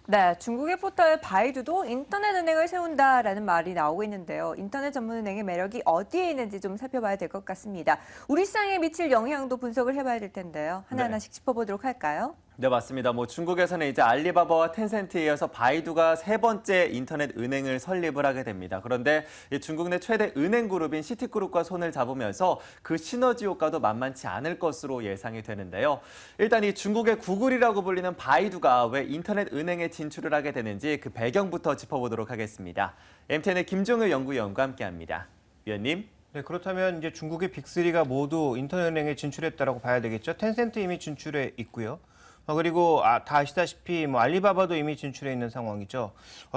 네, 중국의 포털 바이두도 인터넷 은행을 세운다라는 말이 나오고 있는데요. 인터넷 전문 은행의 매력이 어디에 있는지 좀 살펴봐야 될 것 같습니다. 우리 시장에 미칠 영향도 분석을 해봐야 될 텐데요. 네. 하나하나씩 짚어보도록 할까요? 네, 맞습니다. 중국에서는 이제 알리바바와 텐센트에 이어서 바이두가 세 번째 인터넷 은행을 설립을 하게 됩니다. 그런데 이 중국 내 최대 은행 그룹인 시티그룹과 손을 잡으면서 그 시너지 효과도 만만치 않을 것으로 예상이 되는데요. 일단 이 중국의 구글이라고 불리는 바이두가 왜 인터넷 은행에 진출을 하게 되는지 그 배경부터 짚어보도록 하겠습니다. MTN의 김종일 연구위원과 함께합니다. 위원님. 네, 그렇다면 이제 중국의 빅3가 모두 인터넷 은행에 진출했다라고 봐야 되겠죠. 텐센트 이미 진출해 있고요. 그리고 다 아시다시피 알리바바도 이미 진출해 있는 상황이죠.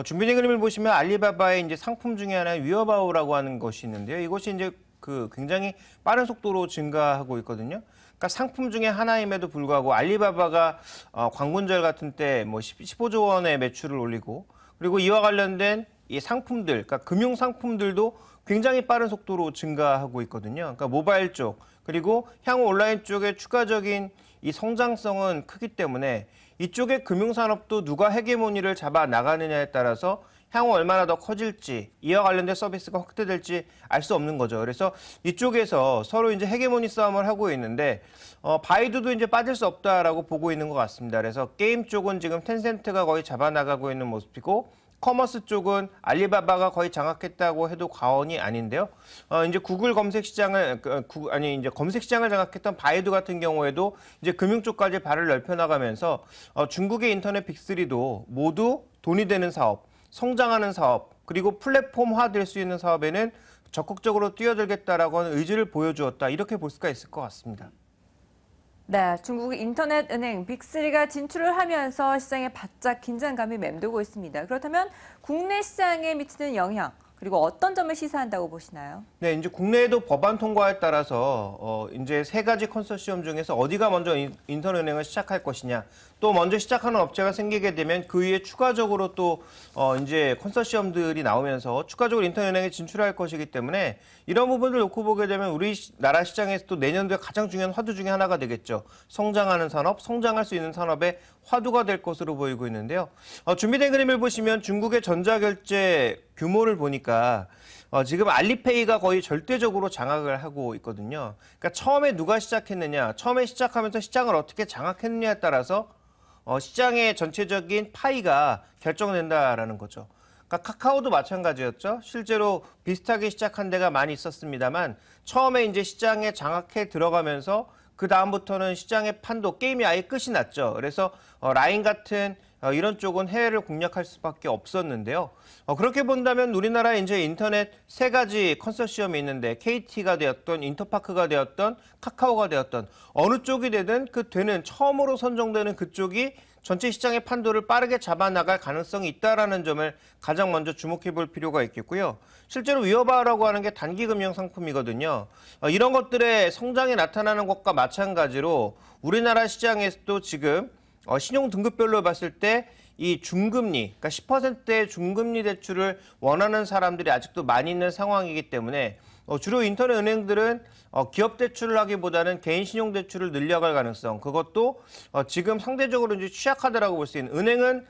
준비된 그림을 보시면 알리바바의 이제 상품 중에 하나인 위어바오라고 하는 것이 있는데요. 이것이 이제 굉장히 빠른 속도로 증가하고 있거든요. 그러니까 상품 중에 하나임에도 불구하고 알리바바가 광군절 같은 때 15조 원의 매출을 올리고 그리고 이와 관련된 이 상품들, 그러니까 금융 상품들도 굉장히 빠른 속도로 증가하고 있거든요. 그러니까 모바일 쪽 그리고 향후 온라인 쪽의 추가적인 이 성장성은 크기 때문에 이쪽의 금융산업도 누가 헤게모니를 잡아 나가느냐에 따라서 향후 얼마나 더 커질지 이와 관련된 서비스가 확대될지 알 수 없는 거죠. 그래서 이쪽에서 서로 이제 헤게모니 싸움을 하고 있는데 바이두도 이제 빠질 수 없다라고 보고 있는 것 같습니다. 그래서 게임 쪽은 지금 텐센트가 거의 잡아 나가고 있는 모습이고 커머스 쪽은 알리바바가 거의 장악했다고 해도 과언이 아닌데요. 이제 구글 검색 시장을 이제 검색 시장을 장악했던 바이두 같은 경우에도 이제 금융 쪽까지 발을 넓혀 나가면서 중국의 인터넷 빅3도 모두 돈이 되는 사업, 성장하는 사업, 그리고 플랫폼화 될 수 있는 사업에는 적극적으로 뛰어들겠다라고 하는 의지를 보여주었다. 이렇게 볼 수가 있을 것 같습니다. 네, 중국 인터넷 은행 빅3가 진출을 하면서 시장에 바짝 긴장감이 맴돌고 있습니다. 그렇다면 국내 시장에 미치는 영향, 그리고 어떤 점을 시사한다고 보시나요? 네, 이제 국내에도 법안 통과에 따라서 이제 세 가지 컨소시엄 중에서 어디가 먼저 인터넷 은행을 시작할 것이냐, 또 먼저 시작하는 업체가 생기게 되면 그 위에 추가적으로 또 이제 컨소시엄들이 나오면서 추가적으로 인터넷 은행에 진출할 것이기 때문에 이런 부분을 놓고 보게 되면 우리나라 시장에서 또 내년도에 가장 중요한 화두 중에 하나가 되겠죠. 성장하는 산업, 성장할 수 있는 산업의 화두가 될 것으로 보이고 있는데요. 준비된 그림을 보시면 중국의 전자결제 규모를 보니까 지금 알리페이가 거의 절대적으로 장악을 하고 있거든요. 그러니까 처음에 누가 시작했느냐, 처음에 시작하면서 시장을 어떻게 장악했느냐에 따라서 시장의 전체적인 파이가 결정된다라는 거죠. 그러니까 카카오도 마찬가지였죠. 실제로 비슷하게 시작한 데가 많이 있었습니다만 처음에 이제 시장에 장악해 들어가면서 그 다음부터는 시장의 판도 게임이 아예 끝이 났죠. 그래서 라인 같은 이런 쪽은 해외를 공략할 수밖에 없었는데요. 그렇게 본다면 우리나라에 이제 인터넷 세 가지 컨소시엄이 있는데 KT가 되었던 인터파크가 되었던 카카오가 되었던 어느 쪽이 되든 그 되는 처음으로 선정되는 그쪽이 전체 시장의 판도를 빠르게 잡아나갈 가능성이 있다는 점을 가장 먼저 주목해 볼 필요가 있겠고요. 실제로 위어바라고 하는 게 단기 금융 상품이거든요. 이런 것들의 성장이 나타나는 것과 마찬가지로 우리나라 시장에서도 지금 신용 등급별로 봤을 때 이 중금리, 그러니까 10%의 중금리 대출을 원하는 사람들이 아직도 많이 있는 상황이기 때문에 주로 인터넷 은행들은 기업 대출을 하기보다는 개인 신용 대출을 늘려갈 가능성, 그것도 지금 상대적으로 이제 취약하다라고 볼 수 있는 은행은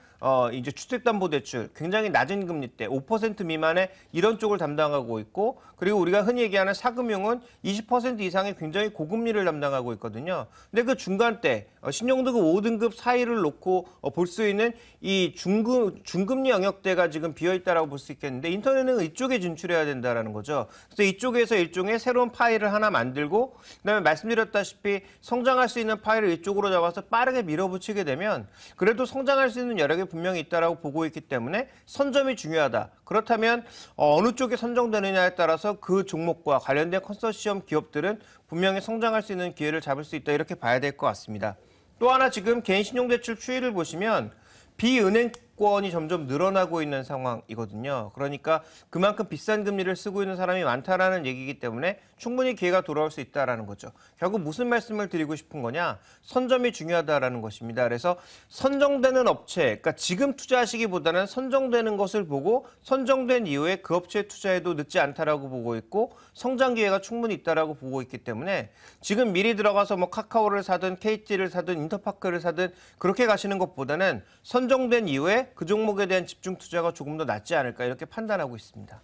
이제 주택담보대출 굉장히 낮은 금리대 5% 미만의 이런 쪽을 담당하고 있고 그리고 우리가 흔히 얘기하는 사금융은 20% 이상의 굉장히 고금리를 담당하고 있거든요. 근데 그 중간대 신용등급 5등급 사이를 놓고 볼 수 있는 이 중금리 영역대가 지금 비어있다라고 볼 수 있겠는데 인터넷은 이쪽에 진출해야 된다라는 거죠. 그래서 이쪽에서 일종의 새로운 파일을 하나 만들고 그다음에 말씀드렸다시피 성장할 수 있는 파일을 이쪽으로 잡아서 빠르게 밀어붙이게 되면 그래도 성장할 수 있는 여력이 분명히 있다라고 보고 있기 때문에 선점이 중요하다. 그렇다면 어느 쪽에 선정되느냐에 따라서 그 종목과 관련된 컨소시엄 기업들은 분명히 성장할 수 있는 기회를 잡을 수 있다. 이렇게 봐야 될 것 같습니다. 또 하나 지금 개인 신용대출 추이를 보시면 비은행권이 점점 늘어나고 있는 상황이거든요. 그러니까 그만큼 비싼 금리를 쓰고 있는 사람이 많다라는 얘기이기 때문에 충분히 기회가 돌아올 수 있다라는 거죠. 결국 무슨 말씀을 드리고 싶은 거냐? 선점이 중요하다라는 것입니다. 그래서 선정되는 업체, 그러니까 지금 투자하시기보다는 선정되는 것을 보고 선정된 이후에 그 업체에 투자해도 늦지 않다라고 보고 있고 성장 기회가 충분히 있다라고 보고 있기 때문에 지금 미리 들어가서 카카오를 사든 KT를 사든 인터파크를 사든 그렇게 가시는 것보다는 선정된 이후에 때문에 그 종목에 대한 집중 투자가 조금 더 낫지 않을까 이렇게 판단하고 있습니다.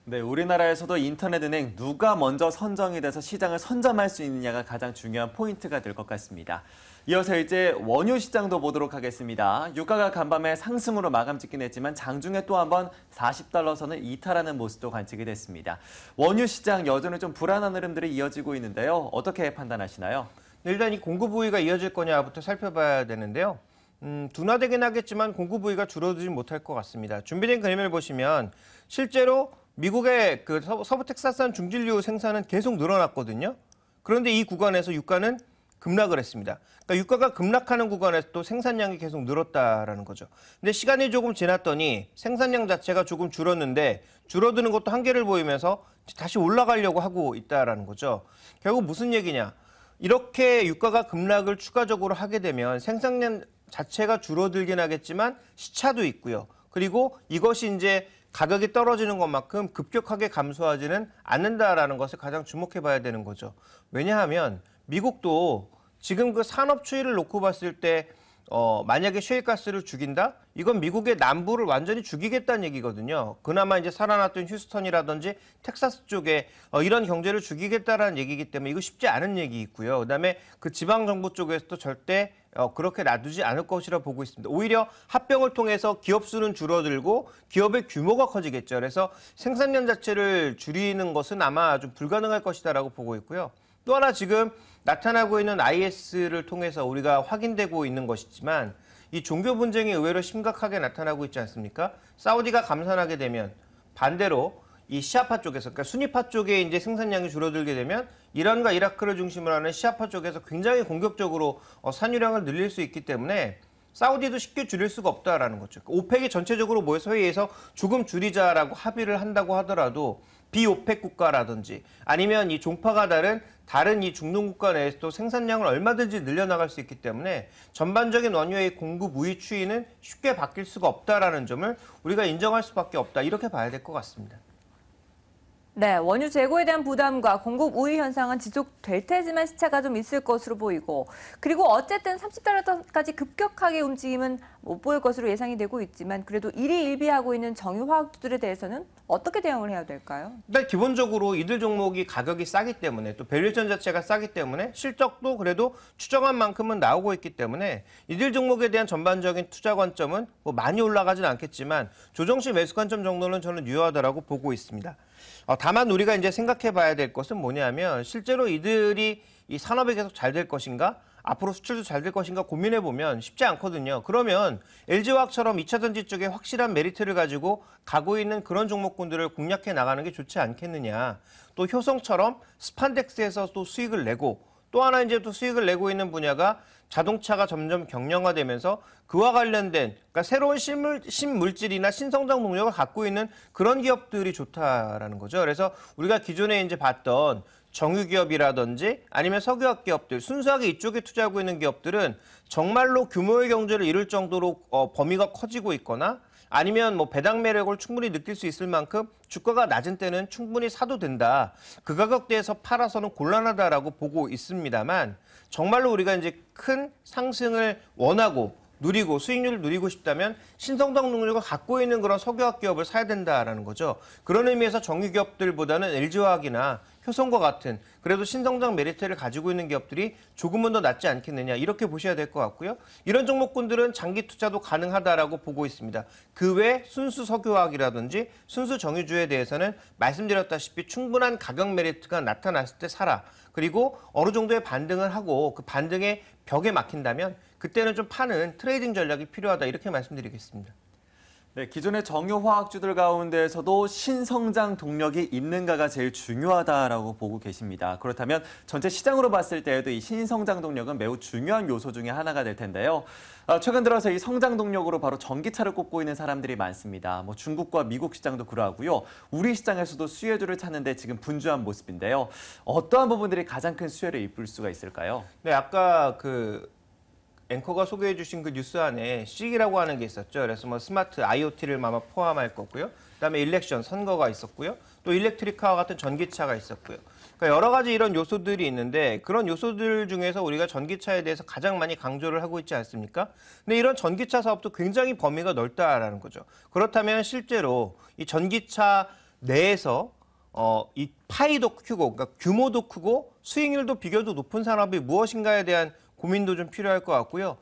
네, 우리나라에서도 인터넷은행 누가 먼저 선정이 돼서 시장을 선점할 수 있느냐가 가장 중요한 포인트가 될 것 같습니다. 이어서 이제 원유 시장도 보도록 하겠습니다. 유가가 간밤에 상승으로 마감 짓긴 했지만 장중에 또 한번 40달러 선을 이탈하는 모습도 관측이 됐습니다. 원유 시장 여전히 좀 불안한 흐름들이 이어지고 있는데요. 어떻게 판단하시나요? 일단 이 공급 우위가 이어질 거냐부터 살펴봐야 되는데요. 둔화되긴 하겠지만 공급 우위가 줄어들지 못할 것 같습니다. 준비된 그림을 보시면 실제로 미국의 그 서부 텍사스산 중진류 생산은 계속 늘어났거든요. 그런데 이 구간에서 유가는 급락을 했습니다. 그러니까 유가가 급락하는 구간에서 또 생산량이 계속 늘었다라는 거죠. 근데 시간이 조금 지났더니 생산량 자체가 조금 줄었는데 줄어드는 것도 한계를 보이면서 다시 올라가려고 하고 있다라는 거죠. 결국 무슨 얘기냐? 이렇게 유가가 급락을 추가적으로 하게 되면 생산량 자체가 줄어들긴 하겠지만 시차도 있고요. 그리고 이것이 이제 가격이 떨어지는 것만큼 급격하게 감소하지는 않는다라는 것을 가장 주목해 봐야 되는 거죠. 왜냐하면 미국도 지금 그 산업 추이를 놓고 봤을 때 만약에 셰일가스를 죽인다? 이건 미국의 남부를 완전히 죽이겠다는 얘기거든요. 그나마 이제 살아났던 휴스턴이라든지 텍사스 쪽에 이런 경제를 죽이겠다라는 얘기이기 때문에 이거 쉽지 않은 얘기 있고요. 그다음에 그 지방 정부 쪽에서도 절대 그렇게 놔두지 않을 것이라 보고 있습니다. 오히려 합병을 통해서 기업 수는 줄어들고 기업의 규모가 커지겠죠. 그래서 생산량 자체를 줄이는 것은 아마 좀 불가능할 것이다라고 보고 있고요. 또 하나 지금 나타나고 있는 IS를 통해서 우리가 확인되고 있는 것이지만 이 종교 분쟁이 의외로 심각하게 나타나고 있지 않습니까? 사우디가 감산하게 되면 반대로 이 시아파 쪽에서, 그러니까 수니파 쪽에 이제 생산량이 줄어들게 되면 이란과 이라크를 중심으로 하는 시아파 쪽에서 굉장히 공격적으로 산유량을 늘릴 수 있기 때문에 사우디도 쉽게 줄일 수가 없다라는 거죠. 오펙이 전체적으로 모여서 회의에서 조금 줄이자라고 합의를 한다고 하더라도 비오펙 국가라든지 아니면 이 종파가 다른 이 중동 국가 내에서도 생산량을 얼마든지 늘려나갈 수 있기 때문에 전반적인 원유의 공급 우위 추이는 쉽게 바뀔 수가 없다라는 점을 우리가 인정할 수밖에 없다. 이렇게 봐야 될 것 같습니다. 네, 원유 재고에 대한 부담과 공급 우위 현상은 지속될 테지만 시차가 좀 있을 것으로 보이고, 그리고 어쨌든 30달러까지 급격하게 움직임은 못 보일 것으로 예상이 되고 있지만 그래도 일희일비하고 있는 정유화학주들에 대해서는 어떻게 대응을 해야 될까요? 일단 기본적으로 이들 종목이 가격이 싸기 때문에 또 밸류에이션 자체가 싸기 때문에 실적도 그래도 추정한 만큼은 나오고 있기 때문에 이들 종목에 대한 전반적인 투자 관점은 뭐 많이 올라가진 않겠지만 조정시 매수 관점 정도는 저는 유효하다라고 보고 있습니다. 다만 우리가 이제 생각해 봐야 될 것은 뭐냐면 실제로 이들이 이 산업이 계속 잘 될 것인가? 앞으로 수출도 잘 될 것인가 고민해 보면 쉽지 않거든요. 그러면 LG화학처럼 2차 전지 쪽에 확실한 메리트를 가지고 가고 있는 그런 종목군들을 공략해 나가는 게 좋지 않겠느냐. 또 효성처럼 스판덱스에서 또 수익을 내고 또 하나 이제 또 수익을 내고 있는 분야가 자동차가 점점 경량화되면서 그와 관련된 그러니까 새로운 신물질이나 신성장 동력을 갖고 있는 그런 기업들이 좋다라는 거죠. 그래서 우리가 기존에 이제 봤던 정유기업이라든지 아니면 석유화학 기업들, 순수하게 이쪽에 투자하고 있는 기업들은 정말로 규모의 경제를 이룰 정도로 범위가 커지고 있거나 아니면 뭐 배당 매력을 충분히 느낄 수 있을 만큼 주가가 낮은 때는 충분히 사도 된다. 그 가격대에서 팔아서는 곤란하다라고 보고 있습니다만 정말로 우리가 이제 큰 상승을 원하고 누리고 수익률을 누리고 싶다면 신성장 능력을 갖고 있는 그런 석유화학 기업을 사야 된다라는 거죠. 그런 의미에서 정유기업들보다는 LG화학이나 효성과 같은 그래도 신성장 메리트를 가지고 있는 기업들이 조금은 더 낫지 않겠느냐 이렇게 보셔야 될 것 같고요. 이런 종목군들은 장기 투자도 가능하다라고 보고 있습니다. 그 외 순수 석유화학이라든지 순수 정유주에 대해서는 말씀드렸다시피 충분한 가격 메리트가 나타났을 때 사라. 그리고 어느 정도의 반등을 하고 그 반등의 벽에 막힌다면 그때는 좀 파는 트레이딩 전략이 필요하다 이렇게 말씀드리겠습니다. 네, 기존의 정유화학주들 가운데에서도 신성장 동력이 있는가가 제일 중요하다라고 보고 계십니다. 그렇다면 전체 시장으로 봤을 때에도 이 신성장 동력은 매우 중요한 요소 중에 하나가 될 텐데요. 최근 들어서 이 성장 동력으로 바로 전기차를 꼽고 있는 사람들이 많습니다. 뭐 중국과 미국 시장도 그러하고요. 우리 시장에서도 수혜주를 찾는데 지금 분주한 모습인데요. 어떠한 부분들이 가장 큰 수혜를 이끌 수가 있을까요? 네, 아까 앵커가 소개해 주신 그 뉴스 안에 C라고 하는 게 있었죠. 그래서 뭐 스마트 IoT를 아마 포함할 거고요. 그다음에 일렉션 선거가 있었고요. 또 또 일렉트리카와 같은 전기차가 있었고요. 그러니까 여러 가지 이런 요소들이 있는데 그런 요소들 중에서 우리가 전기차에 대해서 가장 많이 강조를 하고 있지 않습니까? 근데 이런 전기차 사업도 굉장히 범위가 넓다라는 거죠. 그렇다면 실제로 이 전기차 내에서 이 파이도 크고, 그러니까 규모도 크고 수익률도 비교도 높은 산업이 무엇인가에 대한 고민도 좀 필요할 것 같고요.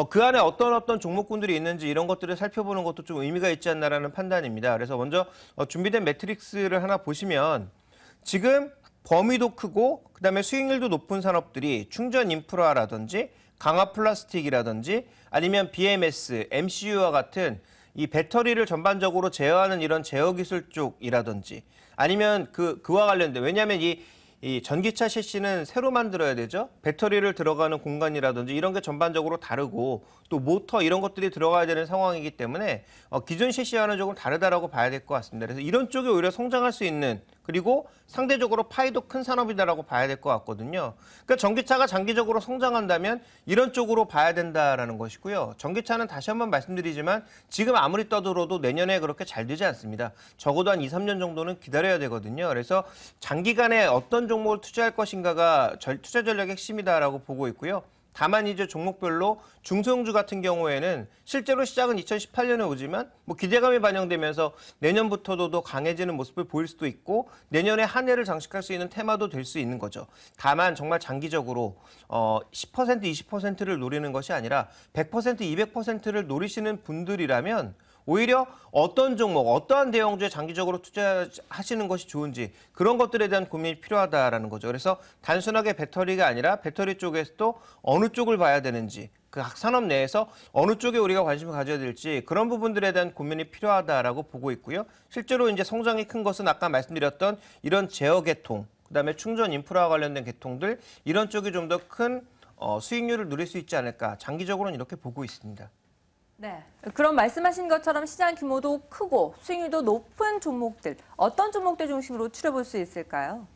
그 안에 어떤 종목군들이 있는지 이런 것들을 살펴보는 것도 좀 의미가 있지 않나라는 판단입니다. 그래서 먼저 준비된 매트릭스를 하나 보시면 지금 범위도 크고 그다음에 수익률도 높은 산업들이 충전 인프라라든지 강화 플라스틱이라든지 아니면 BMS, MCU와 같은 이 배터리를 전반적으로 제어하는 이런 제어 기술 쪽이라든지 아니면 그와 관련된 왜냐하면 이 전기차 셰시는 새로 만들어야 되죠. 배터리를 들어가는 공간이라든지 이런 게 전반적으로 다르고 또 모터 이런 것들이 들어가야 되는 상황이기 때문에 기존 셰시와는 조금 다르다라고 봐야 될 것 같습니다. 그래서 이런 쪽이 오히려 성장할 수 있는 그리고 상대적으로 파이도 큰 산업이다라고 봐야 될 것 같거든요. 그러니까 전기차가 장기적으로 성장한다면 이런 쪽으로 봐야 된다라는 것이고요. 전기차는 다시 한번 말씀드리지만 지금 아무리 떠들어도 내년에 그렇게 잘 되지 않습니다. 적어도 한 2, 3년 정도는 기다려야 되거든요. 그래서 장기간에 어떤 종목을 투자할 것인가가 투자 전략의 핵심이다라고 보고 있고요. 다만 이제 종목별로 중소형주 같은 경우에는 실제로 시작은 2018년에 오지만 뭐 기대감이 반영되면서 내년부터도 더 강해지는 모습을 보일 수도 있고 내년에 한 해를 장식할 수 있는 테마도 될 수 있는 거죠. 다만 정말 장기적으로 10%, 20%를 노리는 것이 아니라 100%, 200%를 노리시는 분들이라면 오히려 어떤 종목, 어떠한 대형주에 장기적으로 투자하시는 것이 좋은지 그런 것들에 대한 고민이 필요하다라는 거죠. 그래서 단순하게 배터리가 아니라 배터리 쪽에서도 어느 쪽을 봐야 되는지 그 산업 내에서 어느 쪽에 우리가 관심을 가져야 될지 그런 부분들에 대한 고민이 필요하다라고 보고 있고요. 실제로 이제 성장이 큰 것은 아까 말씀드렸던 이런 제어 계통, 그다음에 충전 인프라와 관련된 계통들 이런 쪽이 좀 더 큰 수익률을 누릴 수 있지 않을까 장기적으로는 이렇게 보고 있습니다. 네, 그럼 말씀하신 것처럼 시장 규모도 크고 수익률도 높은 종목들, 어떤 종목들 중심으로 추려볼 수 있을까요?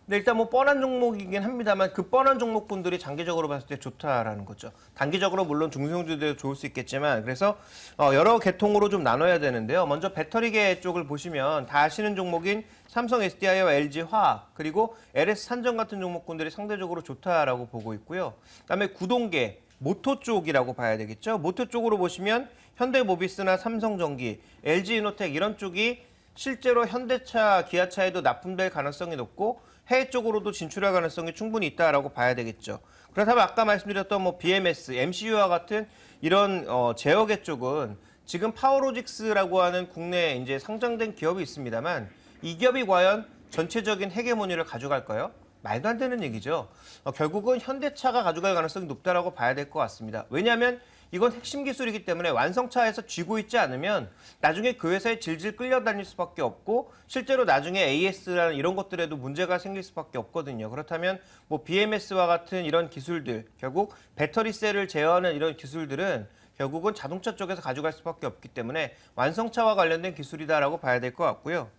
네, 일단 뭐 뻔한 종목이긴 합니다만 그 뻔한 종목군들이 장기적으로 봤을 때 좋다라는 거죠. 단기적으로 물론 중소형주들도 좋을 수 있겠지만 그래서 여러 계통으로 좀 나눠야 되는데요. 먼저 배터리계 쪽을 보시면 다 아시는 종목인 삼성 SDI와 LG 화학 그리고 LS 산전 같은 종목군들이 상대적으로 좋다라고 보고 있고요. 그다음에 구동계 모토 쪽이라고 봐야 되겠죠. 모토 쪽으로 보시면 현대모비스나 삼성전기, LG이노텍 이런 쪽이 실제로 현대차, 기아차에도 납품될 가능성이 높고 해외 쪽으로도 진출할 가능성이 충분히 있다라고 봐야 되겠죠. 그렇다면 아까 말씀드렸던 뭐 BMS, MCU와 같은 이런 제어계 쪽은 지금 파워로직스라고 하는 국내에 이제 상장된 기업이 있습니다만 이 기업이 과연 전체적인 헤게모니를 가져갈까요? 말도 안 되는 얘기죠. 결국은 현대차가 가져갈 가능성이 높다라고 봐야 될 것 같습니다. 왜냐하면 이건 핵심 기술이기 때문에 완성차에서 쥐고 있지 않으면 나중에 그 회사에 질질 끌려다닐 수밖에 없고 실제로 나중에 AS라는 이런 것들에도 문제가 생길 수밖에 없거든요. 그렇다면 뭐 BMS와 같은 이런 기술들, 결국 배터리 셀을 제어하는 이런 기술들은 결국은 자동차 쪽에서 가져갈 수밖에 없기 때문에 완성차와 관련된 기술이다라고 봐야 될 것 같고요.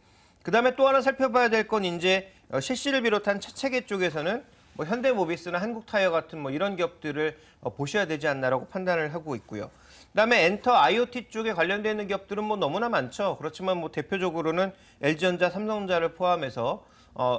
그다음에 또 하나 살펴봐야 될 건 이제 셰시를 비롯한 차체계 쪽에서는 뭐 현대모비스나 한국타이어 같은 뭐 이런 기업들을 보셔야 되지 않나라고 판단을 하고 있고요. 그다음에 엔터 IoT 쪽에 관련되어 있는 기업들은 뭐 너무나 많죠. 그렇지만 뭐 대표적으로는 LG전자, 삼성전자를 포함해서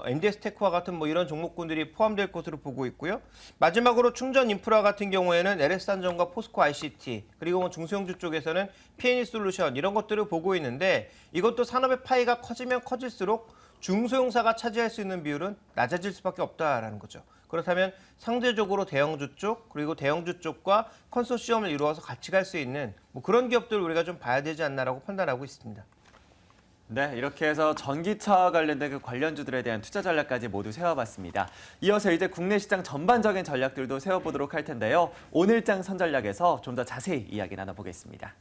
MDS테크와 같은 뭐 이런 종목군들이 포함될 것으로 보고 있고요. 마지막으로 충전 인프라 같은 경우에는 LS산전과 포스코 ICT 그리고 뭐 중소형주 쪽에서는 PNE솔루션 이런 것들을 보고 있는데 이것도 산업의 파이가 커지면 커질수록 중소형사가 차지할 수 있는 비율은 낮아질 수밖에 없다라는 거죠. 그렇다면 상대적으로 대형주 쪽 그리고 대형주 쪽과 컨소시엄을 이루어서 같이 갈 수 있는 뭐 그런 기업들을 우리가 좀 봐야 되지 않나라고 판단하고 있습니다. 네, 이렇게 해서 전기차와 관련된 그 관련주들에 대한 투자 전략까지 모두 세워봤습니다. 이어서 이제 국내 시장 전반적인 전략들도 세워보도록 할 텐데요. 오늘장 선전략에서 좀 더 자세히 이야기 나눠보겠습니다.